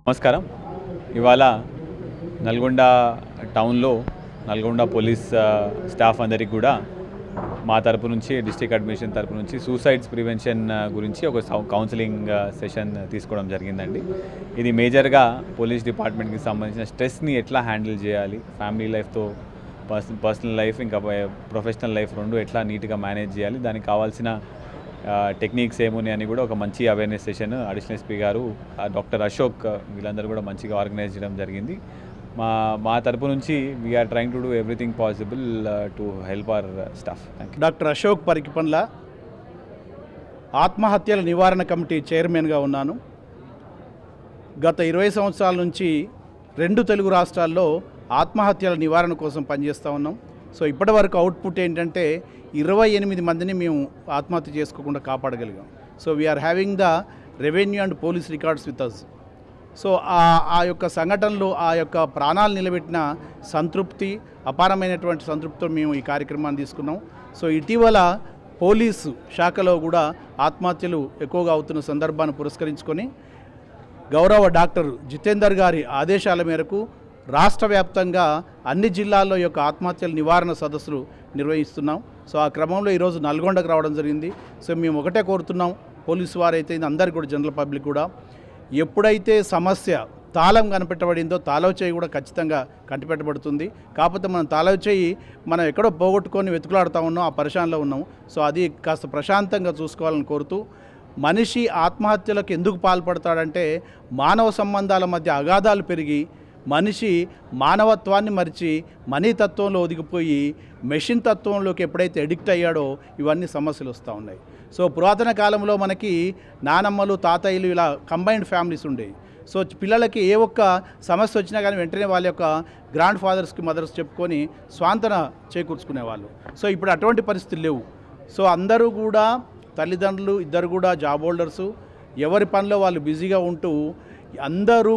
నమస్కారం. ఇవాళ నల్గొండ టౌన్లో నల్గొండ పోలీస్ స్టాఫ్ అందరికి కూడా మా తరపు నుంచి డిస్ట్రిక్ట్ అడ్మినిస్ట్రేషన్ తరపు నుంచి సూసైడ్స్ ప్రివెన్షన్ గురించి ఒక కౌన్సిలింగ్ సెషన్ తీసుకోవడం జరిగిందండి. ఇది మేజర్గా పోలీస్ డిపార్ట్మెంట్కి సంబంధించిన స్ట్రెస్ని ఎట్లా హ్యాండిల్ చేయాలి, ఫ్యామిలీ లైఫ్తో పర్సనల్ లైఫ్ ఇంకా ప్రొఫెషనల్ లైఫ్ రెండు ఎట్లా నీట్గా మేనేజ్ చేయాలి, దానికి కావాల్సిన టెక్నిక్స్ ఏమున్నాయి అని కూడా ఒక మంచి అవేర్నెస్ సెషన్ అడిషనల్ ఎస్పీ గారు డాక్టర్ అశోక్ వీళ్ళందరూ కూడా మంచిగా ఆర్గనైజ్ చేయడం జరిగింది. మా తరపు నుంచి we are trying to do everything possible to help our staff. Doctor Ashok Parikipandla ఆత్మహత్యల నివారణ కమిటీ చైర్మన్గా ఉన్నాను. గత 20 సంవత్సరాల నుంచి 2 తెలుగు రాష్ట్రాల్లో ఆత్మహత్యల నివారణ కోసం పనిచేస్తూ ఉన్నాం. సో ఇప్పటి వరకు అవుట్పుట్ ఏంటంటే 28 మందిని మేము ఆత్మహత్య చేసుకోకుండా కాపాడగలిగాం. So we are having the revenue and police records with us. So ఆ యొక్క సంఘటనలు, ఆ యొక్క ప్రాణాలు నిలబెట్టిన సంతృప్తి, అపారమైనటువంటి సంతృప్తితో మేము ఈ కార్యక్రమాన్ని తీసుకున్నాం. సో ఇటీవల పోలీసు శాఖలో కూడా ఆత్మహత్యలు ఎక్కువగా అవుతున్న సందర్భాన్ని పురస్కరించుకొని గౌరవ డాక్టర్ జితేందర్ గారి ఆదేశాల మేరకు రాష్ట్ర వ్యాప్తంగా అన్ని జిల్లాల్లో యొక్క ఆత్మహత్యల నివారణ సదస్సులు నిర్వహిస్తున్నాం. సో ఆ క్రమంలో ఈరోజు నల్గొండకు రావడం జరిగింది. సో మేము ఒకటే కోరుతున్నాం, పోలీసు వారైతే అందరికీ కూడా, జనరల్ పబ్లిక్ కూడా, ఎప్పుడైతే సమస్య తాళం కనిపెట్టబడిందో తాళం చేయి కూడా ఖచ్చితంగా కనిపెట్టబడుతుంది. కాకపోతే మనం తాళం చేయి మనం ఎక్కడో పోగొట్టుకొని వెతుకులాడుతూ ఉన్నాం, ఆ పరిశానలో ఉన్నాం. సో అది కాస్త ప్రశాంతంగా చూసుకోవాలని కోరుతూ, మనిషి ఆత్మహత్యలకు ఎందుకు పాల్పడతాడంటే మానవ సంబంధాల మధ్య అగాధాలు పెరిగి మనిషి మానవత్వాన్ని మరిచి మనీ తత్వంలో ఒదిగిపోయి మెషిన్ తత్వంలోకి ఎప్పుడైతే ఎడిక్ట్ అయ్యాడో ఇవన్నీ సమస్యలు వస్తూ ఉన్నాయి. సో పురాతన కాలంలో మనకి నానమ్మలు, తాతయ్యలు ఇలా కంబైన్డ్ ఫ్యామిలీస్ ఉండేవి. సో పిల్లలకి ఏ ఒక్క సమస్య వచ్చినా కానీ వెంటనే వాళ్ళ యొక్క గ్రాండ్ ఫాదర్స్కి, మదర్స్ చెప్పుకొని స్వాంతన చేకూర్చుకునేవాళ్ళు. సో ఇప్పుడు అటువంటి పరిస్థితులు లేవు. సో అందరూ కూడా తల్లిదండ్రులు ఇద్దరు కూడా జాబ్ హోల్డర్సు, ఎవరి పనిలో వాళ్ళు బిజీగా ఉంటూ అందరూ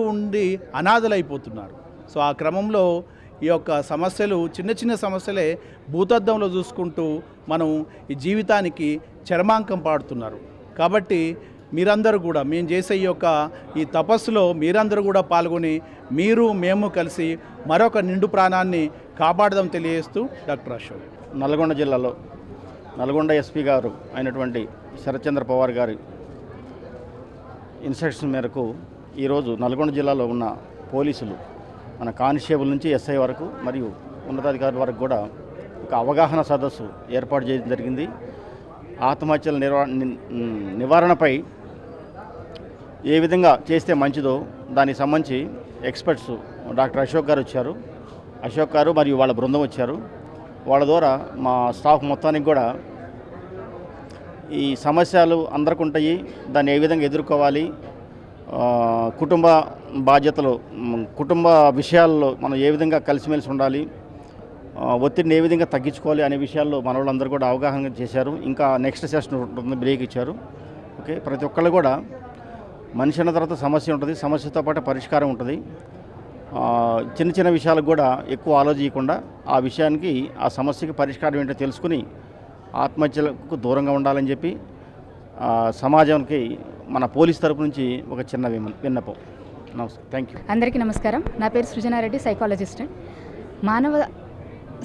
ఉండి అనాథలైపోతున్నారు. సో ఆ క్రమంలో ఈ యొక్క సమస్యలు చిన్న చిన్న సమస్యలే భూతద్దంలో చూసుకుంటూ మనం ఈ జీవితానికి చరమాంకం పాడుతున్నారు. కాబట్టి మీరందరూ కూడా మేము చేసే ఈ తపస్సులో మీరందరూ కూడా పాల్గొని మేము కలిసి మరొక నిండు ప్రాణాన్ని కాపాడదాం తెలియజేస్తూ డాక్టర్ అశోక్. నల్గొండ జిల్లాలో నల్గొండ ఎస్పీ గారు అయినటువంటి శరత్చంద్ర పవార్ గారి ఇన్స్ట్రక్షన్ మేరకు ఈరోజు నల్గొండ జిల్లాలో ఉన్న పోలీసులు, మన కానిస్టేబుల్ నుంచి ఎస్ఐ వరకు మరియు ఉన్నతాధికారుల వరకు కూడా ఒక అవగాహన సదస్సు ఏర్పాటు చేయడం జరిగింది. ఆత్మహత్యల నివారణపై ఏ విధంగా చేస్తే మంచిదో దానికి సంబంధించి ఎక్స్పర్ట్స్ డాక్టర్ అశోక్ గారు వచ్చారు. అశోక్ గారు మరియు వాళ్ళ బృందం వచ్చారు. వాళ్ళ ద్వారా మా స్టాఫ్ మొత్తానికి కూడా ఈ సమస్యలు అందరికి ఉంటాయి, దాన్ని ఏ విధంగా ఎదుర్కోవాలి, కుటుంబ బాధ్యతలు, కుటుంబ విషయాల్లో మనం ఏ విధంగా కలిసిమెలిసి ఉండాలి, ఒత్తిడిని ఏ విధంగా తగ్గించుకోవాలి అనే విషయాల్లో మన వాళ్ళందరూ కూడా అవగాహన చేశారు. ఇంకా నెక్స్ట్ సెషన్ ఉంటుంది, బ్రేక్ ఇచ్చారు. ఓకే, ప్రతి ఒక్కళ్ళు కూడా మనిషి అన్న తర్వాత సమస్య ఉంటుంది, సమస్యతో పాటు పరిష్కారం ఉంటుంది. చిన్న చిన్న విషయాలకు కూడా ఎక్కువ ఆలోచించకుండా ఆ విషయానికి, ఆ సమస్యకి పరిష్కారం ఏంటో తెలుసుకుని ఆత్మహత్యలకు దూరంగా ఉండాలని చెప్పి సమాజానికి మన పోలీస్ తరపు నుంచి ఒక చిన్న విన్నపం. నమస్కారం, థ్యాంక్ యూ. అందరికీ నమస్కారం. నా పేరు సృజనారెడ్డి, సైకాలజిస్ట్. మానవ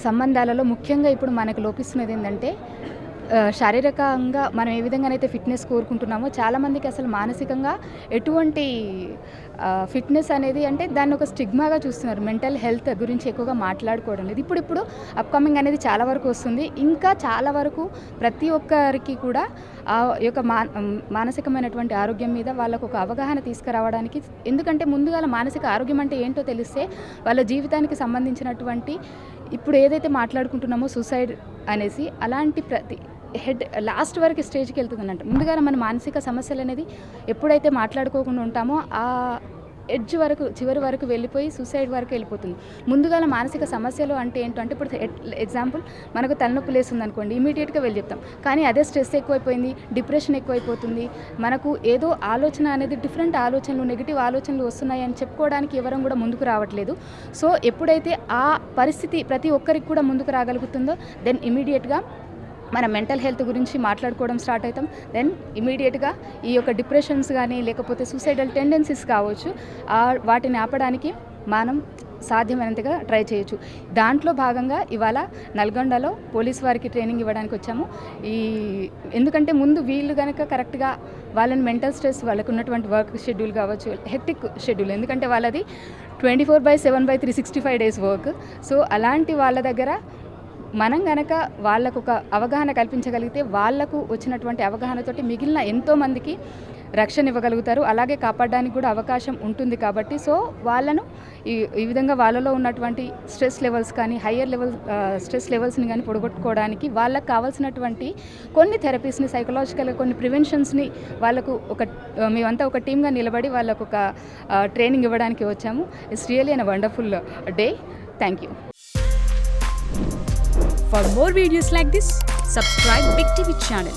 సంబంధాలలో ముఖ్యంగా ఇప్పుడు మనకు లోపిస్తున్నది ఏంటంటే, శారీరకంగా మనం ఏ విధంగానైతే ఫిట్నెస్ కోరుకుంటున్నామో చాలామందికి అసలు మానసికంగా ఎటువంటి ఫిట్నెస్ అనేది అంటే దాన్ని ఒక స్టిగ్మాగా చూస్తున్నారు. మెంటల్ హెల్త్ గురించి ఎక్కువగా మాట్లాడుకోవడం లేదు. ఇప్పుడు అప్కమింగ్ అనేది చాలా వరకు వస్తుంది. ఇంకా చాలా వరకు ప్రతి ఒక్కరికి కూడా ఆ యొక్క మానసికమైనటువంటి ఆరోగ్యం మీద వాళ్ళకు ఒక అవగాహన తీసుకురావడానికి, ఎందుకంటే ముందుగా మానసిక ఆరోగ్యం అంటే ఏంటో తెలిస్తే వాళ్ళ జీవితానికి సంబంధించినటువంటి ఇప్పుడు ఏదైతే మాట్లాడుకుంటున్నామో సూసైడ్ అనేసి అలాంటి ప్రతి లాస్ట్ వరకు స్టేజ్కి వెళ్తుందన్నట్టు. ముందుగా మన మానసిక సమస్యలు అనేది ఎప్పుడైతే మాట్లాడుకోకుండా ఉంటామో ఆ ఎడ్జ్ వరకు, చివరి వరకు వెళ్ళిపోయి సూసైడ్ వరకు వెళ్ళిపోతుంది. ముందుగా మానసిక సమస్యలు అంటే ఏంటంటే, ఇప్పుడు ఎగ్జాంపుల్ మనకు తలనొప్పి లేస్తుంది అనుకోండి, ఇమీడియట్గా వెళ్ళి చెప్తాం. కానీ అదే స్ట్రెస్ ఎక్కువైపోయింది, డిప్రెషన్ ఎక్కువైపోతుంది, మనకు ఏదో ఆలోచన అనేది డిఫరెంట్ ఆలోచనలు, నెగిటివ్ ఆలోచనలు వస్తున్నాయి అని చెప్పుకోవడానికి ఎవరం కూడా ముందుకు రావట్లేదు. సో ఎప్పుడైతే ఆ పరిస్థితి ప్రతి ఒక్కరికి కూడా ముందుకు రాగలుగుతుందో దెన్ ఇమీడియట్గా మన మెంటల్ హెల్త్ గురించి మాట్లాడుకోవడం స్టార్ట్ అవుతాం. దెన్ ఇమీడియట్గా ఈ యొక్క డిప్రెషన్స్ కానీ లేకపోతే సూసైడల్ టెండెన్సీస్ కావచ్చు, వాటిని ఆపడానికి మనం సాధ్యమైనంతగా ట్రై చేయొచ్చు. దాంట్లో భాగంగా ఇవాళ నల్గొండలో పోలీస్ వారికి ట్రైనింగ్ ఇవ్వడానికి వచ్చాము. ఎందుకంటే ముందు వీళ్ళు కనుక కరెక్ట్గా వాళ్ళని మెంటల్ స్ట్రెస్, వాళ్ళకు ఉన్నటువంటి వర్క్ షెడ్యూల్ కావచ్చు, హెక్టిక్ షెడ్యూల్, ఎందుకంటే వాళ్ళది 24/7/365 డేస్ వర్క్. సో అలాంటి వాళ్ళ దగ్గర మనం గనక వాళ్ళకు ఒక అవగాహన కల్పించగలిగితే వాళ్ళకు వచ్చినటువంటి అవగాహనతోటి మిగిలిన ఎంతోమందికి రక్షణ ఇవ్వగలుగుతారు, అలాగే కాపాడడానికి కూడా అవకాశం ఉంటుంది. కాబట్టి సో వాళ్ళను ఈ విధంగా వాళ్ళలో ఉన్నటువంటి స్ట్రెస్ లెవెల్స్ కానీ హయ్యర్ లెవెల్ స్ట్రెస్ లెవెల్స్ని కానీ పొడగొట్టుకోవడానికి వాళ్ళకు కావాల్సినటువంటి కొన్ని థెరపీస్ని, సైకలాజికల్గా కొన్ని ప్రివెన్షన్స్ని వాళ్ళకు మేమంతా ఒక టీమ్గా నిలబడి వాళ్ళకు ఒక ట్రైనింగ్ ఇవ్వడానికి వచ్చాము. It's really an wonderful day. Thank you. For more videos like this, subscribe Big TV channel.